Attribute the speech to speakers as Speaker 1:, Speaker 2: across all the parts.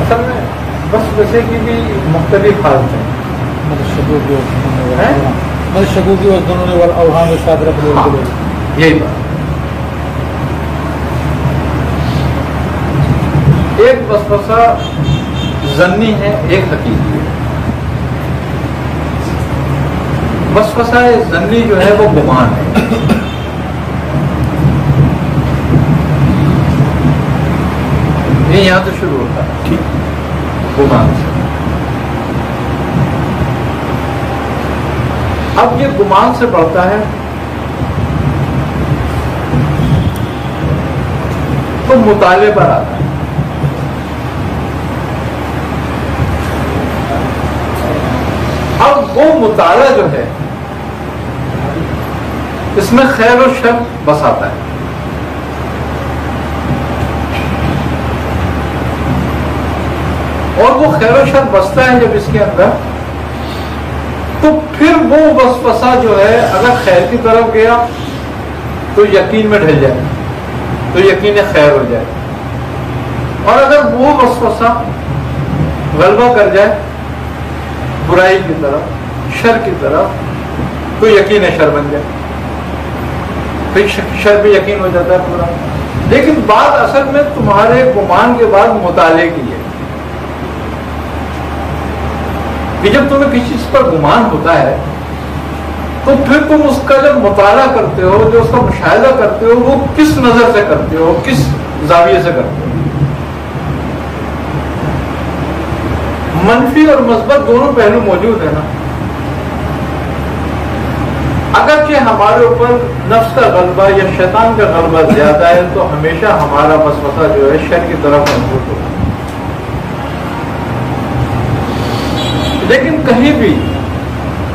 Speaker 1: اصل میں بس ویسے کی بھی مختلف حالت ہیں.
Speaker 2: شکوکی والاوہام الصادرۃ للقلوب.
Speaker 1: یہی بات. ایک وسوسہ ظنی ہے، ایک حقیقی ہے. وسوسہ ظنی جو ہے وہ گمان ہے. یہ یہاں سے شروع ہوتا ہے گمان سے. اب یہ گمان سے بڑھتا ہے تو مطالعے پر آتا ہے. اب وہ مطالعہ جو ہے اس میں خیر و شر بس آتا ہے. اور وہ خیر و شر بستا ہے جب اس کے اندر، تو پھر وہ وسوسہ جو ہے اگر خیر کی طرف گیا تو یقین میں ڈھل جائے، تو یقین خیر ہو جائے. اور اگر وہ وسوسہ غلبہ کر جائے برائی کی طرف، شر کی طرف، تو یقین شر بن جائے، پھر شر بھی یقین ہو جاتا ہے پورا. لیکن بات اصل میں تمہارے گمان کے بعد مطالعے کی ہے کہ جب تمہیں کسی چیز پر گمان ہوتا ہے تو پھر تم اس کا جب مطالعہ کرتے ہو، جو اس کا مشاہدہ کرتے ہو، وہ کس نظر سے کرتے ہو، کس زاویے سے کرتے ہو. منفی اور مثبت دونوں پہلو موجود ہیں نا. اگرچہ ہمارے اوپر نفس کا غلبہ یا شیطان کا غلبہ زیادہ ہے تو ہمیشہ ہمارا وسوسہ جو ہے شر کی طرف مضبوط ہوگا. لیکن کہیں بھی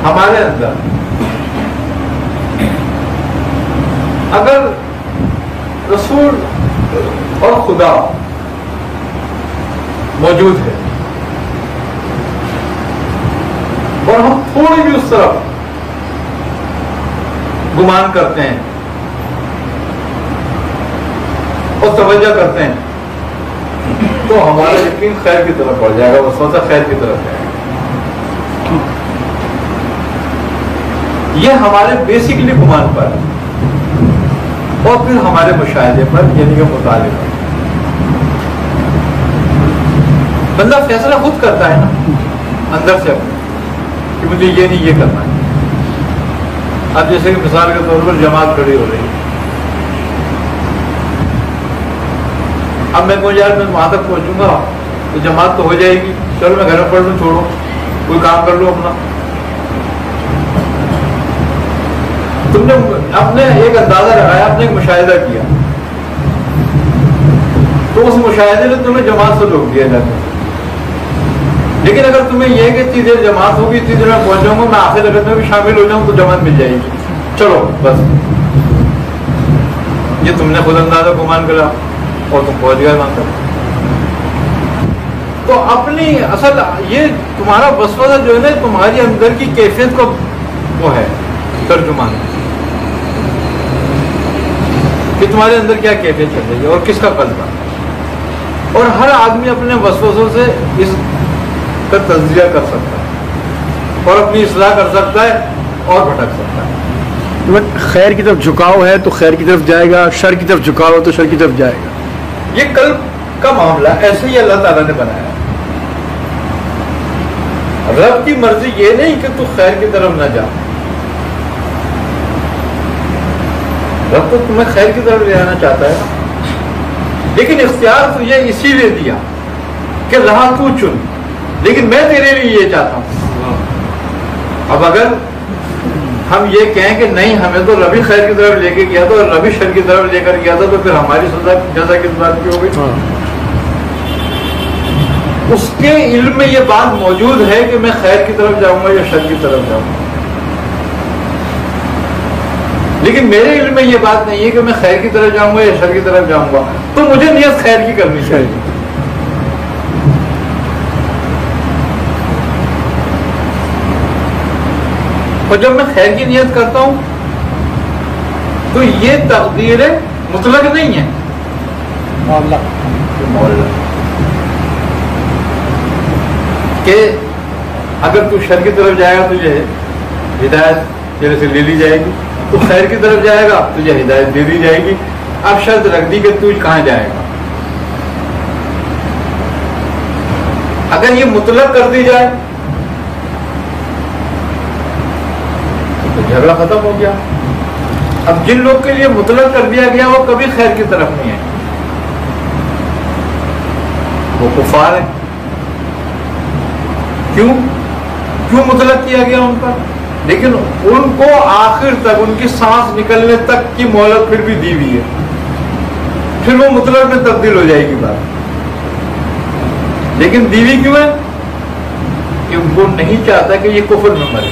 Speaker 1: ہمارے اندر اگر رسول اور خدا موجود ہے اور ہم تھوڑی بھی اس طرف گمان کرتے ہیں اور توجہ کرتے ہیں تو ہمارا یقین خیر کی طرف بڑھ جائے گا، وسوسہ خیر کی طرف جائے گا. یہ ہمارے بیسکلی گمان پر اور پھر ہمارے مشاہدے پر، یعنی کہ مطالعے پر. بندہ فیصلہ خود کرتا ہے نا اندر سے کہ مجھے یہ نہیں یہ کرنا ہے. اب جیسے کہ مثال کے طور پر جماعت کھڑی ہو رہی ہے، اب میں کہوں یار میں وہاں تک پہنچوں گا تو جماعت تو ہو جائے گی، چلو میں گھر میں پڑھ لوں، چھوڑو کوئی کام کر لو اپنا. تم نے اپنے ایک اندازہ لگایا، اپنے ایک مشاہدہ کیا، تو اس مشاہدے نے تمہیں جماعت سے روک دیا جاتا ہے. لیکن اگر تمہیں یہ کہ اتنی دیر جماعت ہوگی، اتنی دیر میں پہنچ جاؤں گا، میں آخر اگر میں بھی شامل ہو جاؤں تو جماعت مل جائے گی، چلو بس. یہ تم نے خود اندازہ گمان کرا اور تم پہنچ گئے وہاں تک. تو اپنی اصل یہ تمہارا وسوسہ جو ہے نا تمہاری اندر کی کیفیت کو وہ ہے ترجمان کہ تمہارے اندر کیا کیفیت چل رہی ہے اور کس کا قلب ہے. اور ہر آدمی اپنے وسوسوں سے اس کا تجزیہ کر سکتا ہے اور اپنی اصلاح کر سکتا ہے اور بھٹک سکتا ہے.
Speaker 2: خیر کی طرف جھکاؤ ہے تو خیر کی طرف جائے گا، شر کی طرف جھکاؤ ہے تو شر کی طرف جائے گا.
Speaker 1: یہ قلب کا معاملہ ایسے ہی اللہ تعالیٰ نے بنایا. رب کی مرضی یہ نہیں کہ تو خیر کی طرف نہ جا، رب تو تمہیں خیر کی طرف لے جانا چاہتا ہے، لیکن اختیار تجھے اسی لیے دیا کہ رہا تو چن، لیکن میں تیرے لیے یہ چاہتا ہوں. اب اگر ہم یہ کہیں کہ نہیں ہمیں تو ربی خیر کی طرف لے کے گیا تھا اور ربی شر کی طرف لے کر گیا تھا، تو پھر ہماری سزا جزا کس بات کی ہوگی؟ اس کے علم میں یہ بات موجود ہے کہ میں خیر کی طرف جاؤں گا یا شر کی طرف جاؤں گا، لیکن میرے علم میں یہ بات نہیں ہے کہ میں خیر کی طرف جاؤں گا یا شر کی طرف جاؤں گا. تو مجھے نیت خیر کی کرنی چاہیے. اور جب میں خیر کی نیت کرتا ہوں تو یہ تقدیر مطلق نہیں ہے، معلق. کہ اگر تو شر کی طرف جائے گا تجھے ہدایت تیرے سے لے لی جائے گی، تو خیر کی طرف جائے گا تجھے ہدایت دے دی جائے گی. اب شرط رکھ دی کہ تو کہاں جائے گا. اگر یہ مطلق کر دی جائے تو جھگڑا ختم ہو گیا. اب جن لوگ کے لیے مطلق کر دیا گیا وہ کبھی خیر کی طرف نہیں ہے، وہ کفار ہے. کیوں مطلق کیا گیا ان پر؟ لیکن ان کو آخر تک ان کی سانس نکلنے تک کی مہلت پھر بھی دی ہوئی ہے، پھر وہ مطلق میں تبدیل ہو جائے گی بات. لیکن دیوی کیوں ہے؟ کہ وہ نہیں چاہتا کہ یہ کفر میں مرے.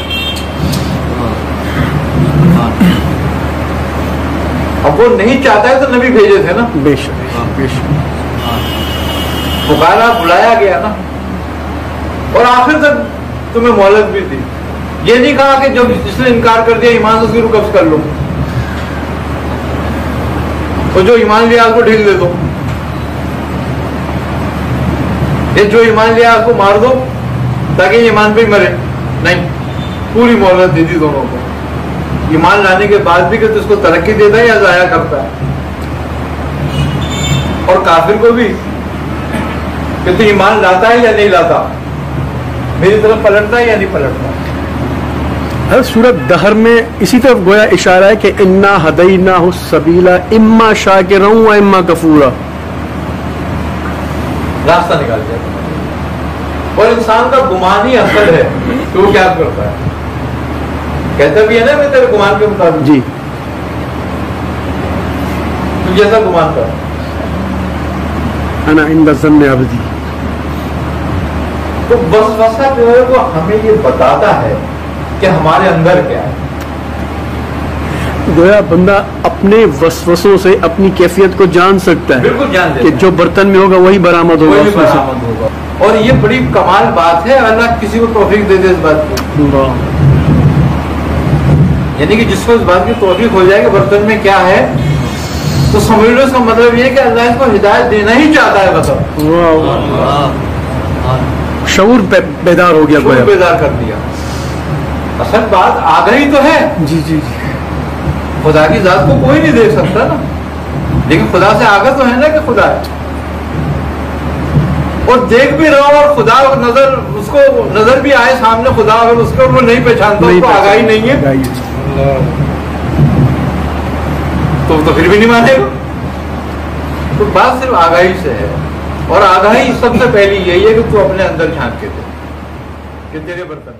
Speaker 1: اب وہ نہیں چاہتا ہے تو نبی بھیجے تھے نا.
Speaker 2: بے شک بے شک.
Speaker 1: پکارا بلایا گیا نا، اور آخر تک تمہیں مہلت بھی دی. یہ نہیں کہا کہ جب جس نے انکار کر دیا ایمان سے اس کی روح قبض کر لو، اور جو ایمان لیا اس کو ڈھیل دے دو، یہ جو ایمان لیا اس کو مار دو تاکہ ایمان پہ ہی مرے. نہیں، پوری مہلت دے دی دونوں کو. ایمان لانے کے بعد بھی کہ تو اس کو ترقی دیتا ہے یا ضائع کرتا ہے، اور کافر کو بھی کہ تو ایمان لاتا ہے یا نہیں لاتا، میری طرف پلٹتا ہے یا نہیں پلٹتا.
Speaker 2: سورۃ دہر میں اسی طرف گویا اشارہ ہے کہ انا ہدیناہ السبیل اما شاکرا و اما کفورا.
Speaker 1: راستہ نکال جائے. اور انسان کا گمان ہی اصل ہے کہ وہ کیا کرتا ہے. کہتا بھی ہے نا میں تیرے گمان کے مطابق،
Speaker 2: جی
Speaker 1: تو جیسا گمان کر.
Speaker 2: انا عند ظن عبدی.
Speaker 1: تو وسوسہ جو ہے وہ ہمیں یہ بتاتا ہے کہ ہمارے اندر کیا ہے.
Speaker 2: گویا بندہ اپنے وسوسوں سے اپنی کیفیت کو جان سکتا ہے.
Speaker 1: بالکل جان
Speaker 2: کہ جو برتن میں ہوگا وہی برآمد ہوگا.
Speaker 1: وہی برآمد ہوگا. اور یہ بڑی کمال بات ہے، اللہ کسی کو توفیق دے دے اس بات کی. یعنی کہ جس کو اس بات کی توفیق ہو جائے کہ برتن میں کیا ہے، تو سمجھ لو اس کا مطلب یہ ہے کہ اللہ اس کو ہدایت دینا ہی چاہتا ہے. مطلب
Speaker 2: شعور بیدار ہو گیا،
Speaker 1: شعور بیدار کر دیا. اصل بات آگاہی تو ہے.
Speaker 2: جی جی جی.
Speaker 1: خدا کی ذات کو کوئی نہیں دیکھ سکتا نا، لیکن خدا سے آگاہ تو ہے نا کہ خدا ہے. اور دیکھ بھی رہا ہوں اور خدا نظر اس کو نظر بھی آئے سامنے خدا، اگر اس کو وہ نہیں پہچانتا اس کو آگاہی نہیں ہے تو پھر بھی نہیں مانے گا. تو بات صرف آگاہی سے ہے، اور آگاہی سب سے پہلی یہی ہے کہ تو اپنے اندر جھانک کے دے کہ تیرے برتن